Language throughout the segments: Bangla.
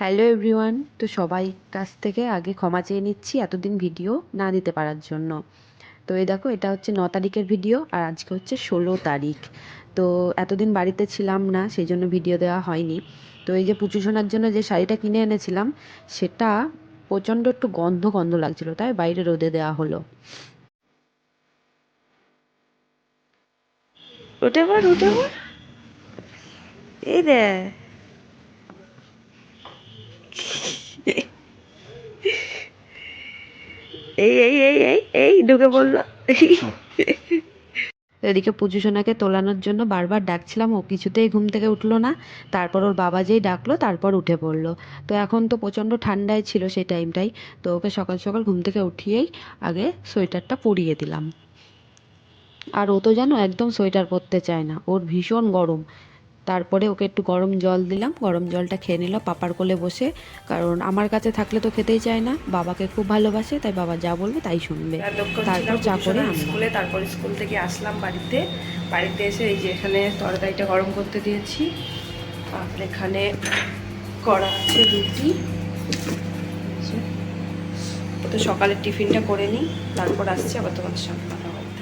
Hello everyone. তো সবাই কাছ থেকে আগে ক্ষমা চেয়ে নিচ্ছি এতদিন ভিডিও না দিতে পারার জন্য। তো এই দেখো, এটা হচ্ছে 9 তারিখের ভিডিও আর আজকে হচ্ছে 16 তারিখ। তো এতদিন বাড়িতে ছিলাম না, সেই জন্য ভিডিও দেওয়া হয়নি। তো এই যে পুচু সোনার জন্য যে শাড়িটা কিনে এনেছিলাম, সেটা প্রচণ্ড একটু গন্ধ গন্ধ লাগছিল, তাই বাইরে রোদে দেওয়া হলো। উঠে পড়, উঠে পড়। এই রে, এই এই এই এই এই ঢুকে পড়লো। এদিকে পুচু সোনাকে তোলানোর জন্য বারবার ডাকছিলাম, ও কিছুতেই ঘুম থেকে উঠলো না। তারপর ওর বাবা যেই ডাকলো তারপর উঠে পড়লো। তো এখন তো প্রচণ্ড ঠান্ডায় ছিল সেই টাইমটাই, তো ওকে সকাল সকাল ঘুম থেকে উঠিয়েই আগে সোয়েটারটা পরিয়ে দিলাম। আর ও তো জানো একদম সোয়েটার পরতে চায় না, ওর ভীষণ গরম। তারপরে ওকে একটু গরম জল দিলাম, গরম জলটা খেয়ে নিল পাপার কোলে বসে। কারণ আমার কাছে থাকলে তো খেতেই চায় না, বাবাকে খুব ভালোবাসে, তাই বাবা যা বলবে তাই শুনবে। তারপর চা করে আনলাম স্কুলে, তারপর স্কুল থেকে আসলাম বাড়িতে। বাড়িতে এসে এই যে এখানে তরকারিটা গরম করতে দিয়েছি, আর এখানে করা আছে রুটি। তো সকালের টিফিনটা করে নিই, তারপর আসছি আবার তোমাদের সাথে কথা বলতে।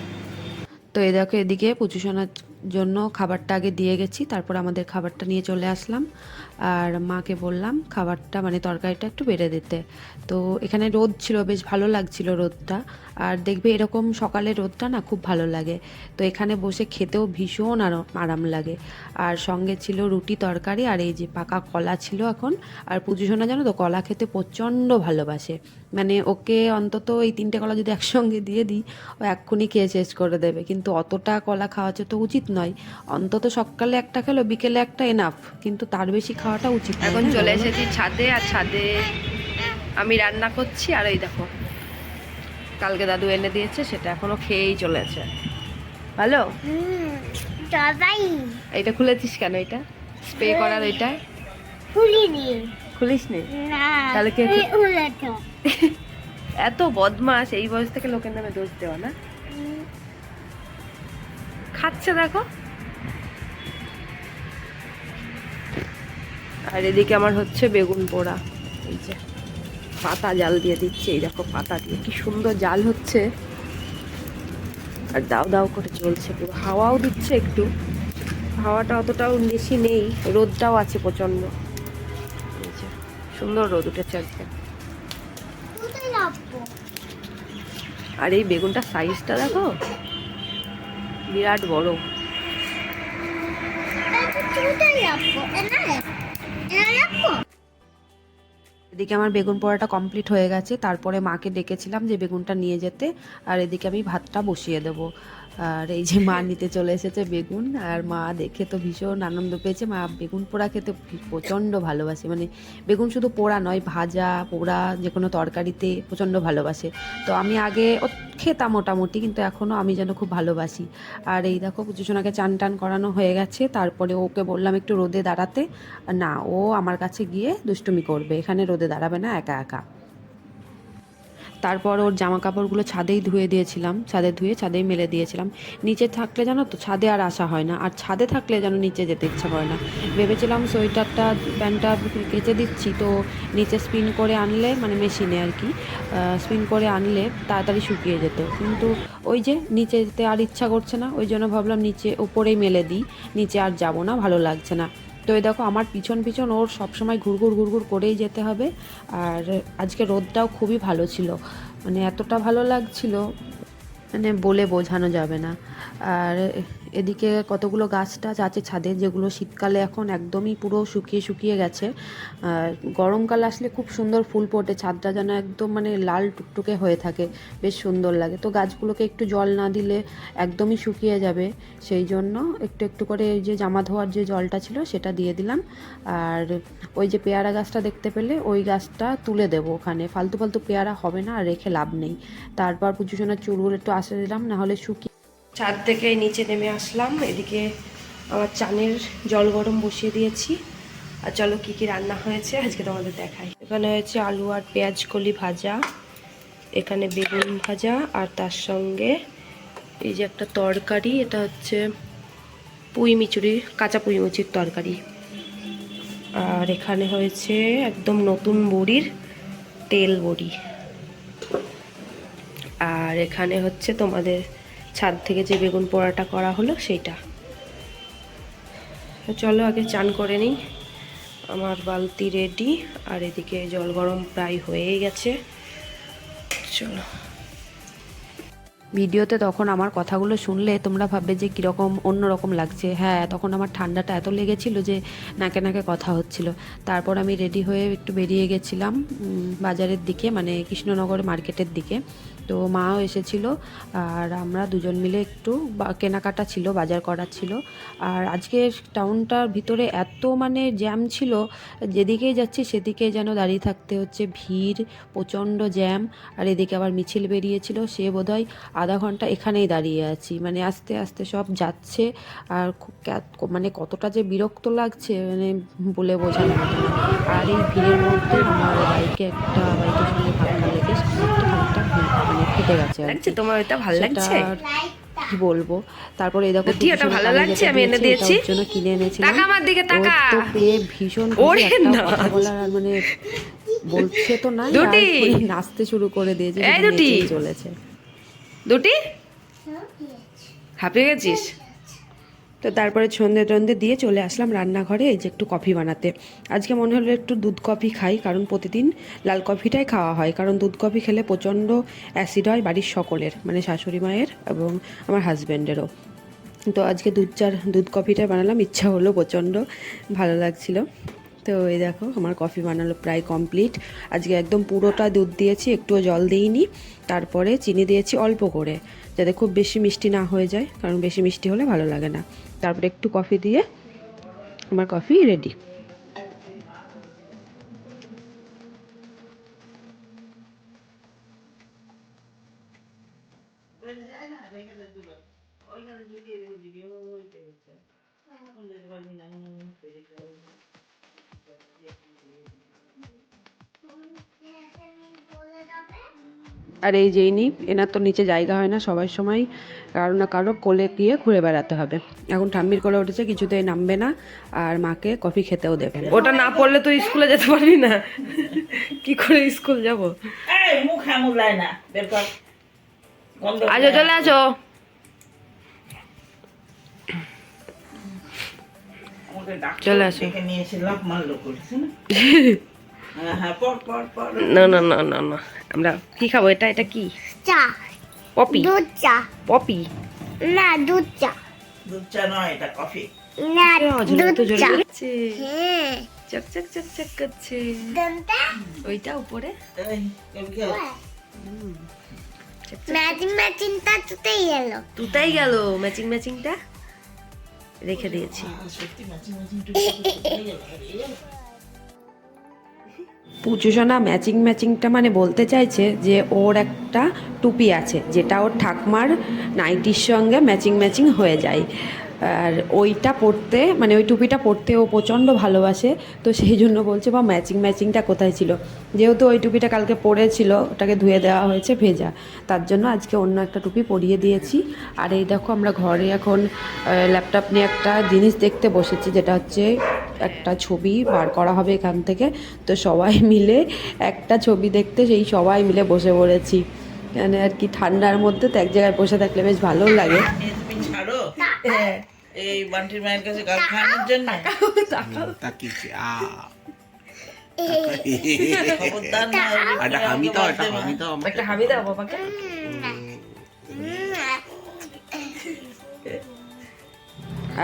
তো এই দেখো, এদিকে পুচু সোনার জন্য খাবারটা আগে দিয়ে গেছি, তারপর আমাদের খাবারটা নিয়ে চলে আসলাম। আর মাকে বললাম খাবারটা মানে তরকারিটা একটু বেড়ে দিতে। তো এখানে রোদ ছিল, বেশ ভালো লাগছিল রোদটা। আর দেখবে এরকম সকালে রোদটা না খুব ভালো লাগে। তো এখানে বসে খেতেও ভীষণ আরাম লাগে। আর সঙ্গে ছিল রুটি তরকারি, আর এই যে পাকা কলা ছিল এখন। আর পুজো সোনা জানো তো কলা খেতে প্রচণ্ড ভালোবাসে। মানে ওকে অন্তত এই 3টে কলা যদি একসঙ্গে দিয়ে দিই, ও এক্ষুনি খেয়ে শেষ করে দেবে। কিন্তু অতটা কলা খাওয়াচ্ছে তো উচিত নয়। অন্তত সকালে একটা খেলো, বিকেলে একটা এনাফ, কিন্তু তার বেশি খাওয়াটা উচিত নয়। এখন চলে এসেছি ছাদে, আর ছাদে আমি রান্না করছি। আর এই দেখো, কালকে দাদু এনে দিয়েছে, সেটা এখনো খেয়েই চলেছে। ভালো। এইটা খুলেছিস কেন? এটা স্প্রে করার, ওইটা খুলিস নি? তাহলে কে এত বদমাস, এই বয়স থেকে লোকের নামে দোষ দেওয়া না। খাচ্ছে দেখো। আর এদিকে আমার হচ্ছে বেগুন পোড়া। এই যে পাতা জাল দিয়ে দিচ্ছে, এই দেখো পাতা দিয়ে কি সুন্দর জাল হচ্ছে, আর দাও দাও করে চলছে পুরো। হাওয়াও দিচ্ছে একটু, হাওয়াটা অতটাও বেশি নেই, রোদটাও আছে প্রচন্ড। এই যে সুন্দর রোদ উঠেছে আজকে। আর এই বেগুনটার সাইজটা দেখো, বিরাট বড়। এদিকে আমার বেগুন পোড়াটা কমপ্লিট হয়ে গেছে, তারপরে মাকে ডেকেছিলাম যে বেগুনটা নিয়ে যেতে। আর এদিকে আমি ভাতটা বসিয়ে দেবো। আর এই যে মা নিতে চলে এসেছে বেগুন, আর মা দেখে তো ভীষণ আনন্দ পেয়েছে। মা বেগুন পোড়া খেতে প্রচণ্ড ভালোবাসে, মানে বেগুন শুধু পোড়া নয়, ভাজা পোড়া যে কোনো তরকারিতে প্রচণ্ড ভালোবাসে। তো আমি আগে ও খেতাম মোটামুটি, কিন্তু এখনও আমি যেন খুব ভালোবাসি। আর এই দেখো পুচুসোনাকে চান টান করানো হয়ে গেছে, তারপরে ওকে বললাম একটু রোদে দাঁড়াতে। না, ও আমার কাছে গিয়ে দুষ্টুমি করবে, এখানে রোদে দাঁড়াবে না একা একা। তারপর ওর জামা কাপড়গুলো ছাদেই ধুয়ে দিয়েছিলাম, ছাদে ধুয়ে ছাদেই মেলে দিয়েছিলাম। নিচে থাকলে জানো তো ছাদে আর আসা হয় না, আর ছাদে থাকলে যেন নিচে যেতে ইচ্ছা করে না। ভেবেছিলাম সোয়েটারটা প্যান্টটা কেচে দিচ্ছি, তো নিচে স্পিন করে আনলে, মানে মেশিনে আর কি স্পিন করে আনলে তাড়াতাড়ি শুকিয়ে যেত। কিন্তু ওই যে নিচে যেতে আর ইচ্ছা করছে না, ওই জন্য ভাবলাম নিচে ওপরেই মেলে দিই, নিচে আর যাব না, ভালো লাগছে না। তো এই দেখো আমার পিছন পিছন ওর সবসময় ঘুরঘুর ঘুরঘুর করেই যেতে হবে। আর আজকে রোদটাও খুবই ভালো ছিল, মানে এতটা ভালো লাগছিল, মানে বলে বোঝানো যাবে না। আর এদিকে কতগুলো গাছ টাছ আছে ছাদে, যেগুলো শীতকালে এখন একদমই পুরো শুকিয়ে শুকিয়ে গেছে। আর গরমকাল আসলে খুব সুন্দর ফুল ফোটে, ছাদটা যেন একদম মানে লাল টুকটুকে হয়ে থাকে, বেশ সুন্দর লাগে। তো গাছগুলোকে একটু জল না দিলে একদমই শুকিয়ে যাবে, সেই জন্য একটু একটু করে এই যে জামা ধোয়ার যে জলটা ছিল সেটা দিয়ে দিলাম। আর ওই যে পেয়ারা গাছটা দেখতে পেলে, ওই গাছটা তুলে দেবো, ওখানে ফালতু ফালতু পেয়ারা হবে না, আর রেখে লাভ নেই। তারপর পুজোজনের চুলগুলো একটু আসে দিলাম, না হলে শুকিয়ে। ছাদ থেকে নিচে নেমে আসলাম, এদিকে আমার চানের জল গরম বসিয়ে দিয়েছি। আর চলো কী কী রান্না হয়েছে আজকে তোমাদের দেখাই। এখানে হয়েছে আলু আর পেঁয়াজ কলি ভাজা, এখানে বেগুন ভাজা, আর তার সঙ্গে এই যে একটা তরকারি, এটা হচ্ছে পুঁই মিচুরি, কাঁচা পুঁই মিচুরির তরকারি। আর এখানে হয়েছে একদম নতুন বড়ির তেল বড়ি। আর এখানে হচ্ছে তোমাদের ছাদ থেকে যে বেগুন পোড়াটা করা হলো সেইটা। চলো আগে চান করে নিই। আমার বালতি রেডি, আর এদিকে জল গরম প্রায় হয়েই গেছে। চলো। ভিডিওতে তখন আমার কথাগুলো শুনলে তোমরা ভাববে যে কীরকম অন্যরকম লাগছে। হ্যাঁ, তখন আমার ঠান্ডাটা এত লেগেছিল যে নাকে নাকে কথা হচ্ছিল। তারপর আমি রেডি হয়ে একটু বেরিয়ে গেছিলাম বাজারের দিকে, মানে কৃষ্ণনগর মার্কেটের দিকে। তো মাও এসেছিল, আর আমরা দুজন মিলে একটু কেনাকাটা ছিল, বাজার করার ছিল। আর আজকের টাউনটার ভিতরে এত মানে জ্যাম ছিল, যেদিকেই যাচ্ছি সেদিকে যেন দাঁড়িয়ে থাকতে হচ্ছে, ভিড়, প্রচণ্ড জ্যাম। আর এদিকে আবার মিছিল বেরিয়েছিল, সে বোধহয় আধা ঘন্টা এখানেই দাঁড়িয়ে আছি, মানে আস্তে আস্তে সব যাচ্ছে। আর মানে কতটা যে বিরক্ত লাগছে মানে বলে বোঝানো মতো না। আর এই ভিড়ের মধ্যে আমার বাইকের সঙ্গে ধাক্কা লেগে সামনেটা খানিকটা মানে ফেটে গেছে আর কি। তোমার এটা ভালো লাগছে? কি বলবো। তারপরে এই দেখো এটা ভালো লাগছে, আমি এনে দিয়েছি, ওর জন্য কিনে এনেছিলাম। টাকা আমার দিকে টাকা। ওর তো পেয়ে ভীষণ খুশি, একটা কথা বলার আর মানে বলছে তো না, নাচতে শুরু করে দিয়েছে, চলেছে। দুটি হাঁপিয়ে গেছিস? তো তারপরে সন্ধে দিয়ে চলে আসলাম রান্নাঘরে, এই যে একটু কফি বানাতে। আজকে মনে হলো একটু দুধ কফি খাই, কারণ প্রতিদিন লাল কফিটাই খাওয়া হয়, কারণ দুধ কফি খেলে প্রচণ্ড অ্যাসিড হয় বাড়ির সকলের, মানে শাশুড়ি মায়ের এবং আমার হাজব্যান্ডেরও। তো আজকে দুধ কফিটা বানালাম, ইচ্ছা হলো, প্রচণ্ড ভালো লাগছিল। তো এই দেখো আমার কফি বানালো প্রায় কমপ্লিট। আজকে একদম পুরোটা দুধ দিয়েছি, একটুও জল দিইনি। তারপরে চিনি দিয়েছি অল্প করে, যাতে খুব বেশি মিষ্টি না হয়ে যায়, কারণ বেশি মিষ্টি হলে ভালো লাগে না। তারপরে একটু কফি দিয়ে আমার কফি রেডি। আর এই যে এনার তো নিচে জায়গা হয় না সবার সময়, কারো না কারো কোলে গিয়ে ঘুরে বেড়াতে হবে। এখন ঠাম্মির কোলে উঠেছে, কিছুতেই নামবে না, আর মাকে কফি খেতেও দেবে না। ওটা না পড়লে তুই স্কুলে যেতে পারবি না। কি করে স্কুল যাব? আজো চলে আসো। চলে আসো। না না না না না, আমরা কি খাবো? এটা কি? চা। পপি? দুধ চা। পপি না, দুধ চা। দুধ চা নয়, এটা কফি। না, দুধ চা। হ্যাঁ, চক চক চক চক করছে। ওইটা উপরে ম্যাচিংটা তুতাই গেল, ম্যাচিংটা রেখে দিয়েছি। পুচুসোনা ম্যাচিংটা মানে বলতে চাইছে যে ওর একটা টুপি আছে, যেটা ওর ঠাকমার নাইটির সঙ্গে ম্যাচিং হয়ে যায়। আর ওইটা পরতে, মানে ওই টুপিটা পরতে ও প্রচণ্ড ভালোবাসে। তো সেই জন্য বলছে বা ম্যাচিংটা কোথায় ছিল। যেহেতু ওই টুপিটা কালকে পরেছিল, ওটাকে ধুয়ে দেওয়া হয়েছে ভেজা, তার জন্য আজকে অন্য একটা টুপি পরিয়ে দিয়েছি। আর এই দেখো আমরা ঘরে এখন ল্যাপটপ নিয়ে একটা জিনিস দেখতে বসেছি, যেটা হচ্ছে একটা ছবি বার করা হবে এখান থেকে। তো সবাই মিলে একটা ছবি দেখতে সেই সবাই মিলে বসে পড়েছি, মানে আর কি ঠান্ডার মধ্যে তো এক জায়গায় বসে থাকলে বেশ ভালো লাগে। ছাড়ো এই বান্টির মায়ের কাছে গাল খাওয়ানোর জন্য একটা হামি দাও বাবাকে।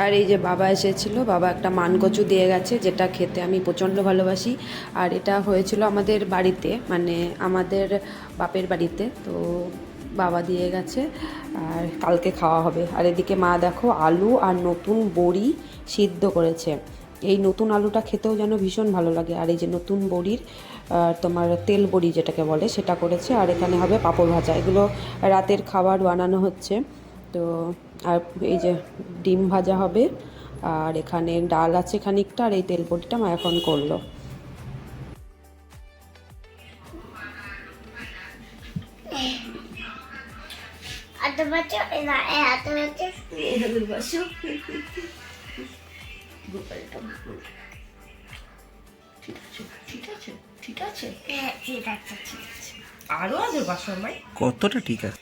আর এই যে বাবা এসেছিল, বাবা একটা মানকচু দিয়ে গেছে, যেটা খেতে আমি প্রচণ্ড ভালোবাসি। আর এটা হয়েছিল আমাদের বাড়িতে, মানে আমাদের বাপের বাড়িতে, তো বাবা দিয়ে গেছে, আর কালকে খাওয়া হবে। আর এদিকে মা দেখো আলু আর নতুন বড়ি সিদ্ধ করেছে। এই নতুন আলুটা খেতেও যেন ভীষণ ভালো লাগে। আর এই যে নতুন বড়ির তোমার তেল বড়ি যেটাকে বলে, সেটা করেছে। আর এখানে হবে পাঁপড় ভাজা, এগুলো রাতের খাবার বানানো হচ্ছে। তো আর এই যে ডিম ভাজা হবে, আর এখানে ডাল আছে খানিকটা, আর এই তেল বড়িটা মা এখন করলো। ঠিক আছে ঠিক আছে ঠিক আছে হ্যাঁ ঠিক আছে ঠিক আছে আরো আছে বাসন মাই কতটা ঠিক আছে?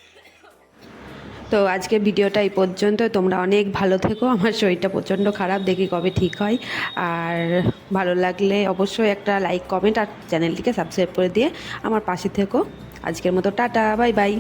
তো আজকে ভিডিওটা এই পর্যন্ত। তোমরা অনেক ভালো থেকো। আমার শরীরটা প্রচণ্ড খারাপ, দেখি কবে ঠিক হয়। আর ভালো লাগলে অবশ্যই একটা লাইক কমেন্ট আর চ্যানেলটিকে সাবস্ক্রাইব করে দিয়ে আমার পাশে থেকো। আজকের মতো টাটা, বাই বাই।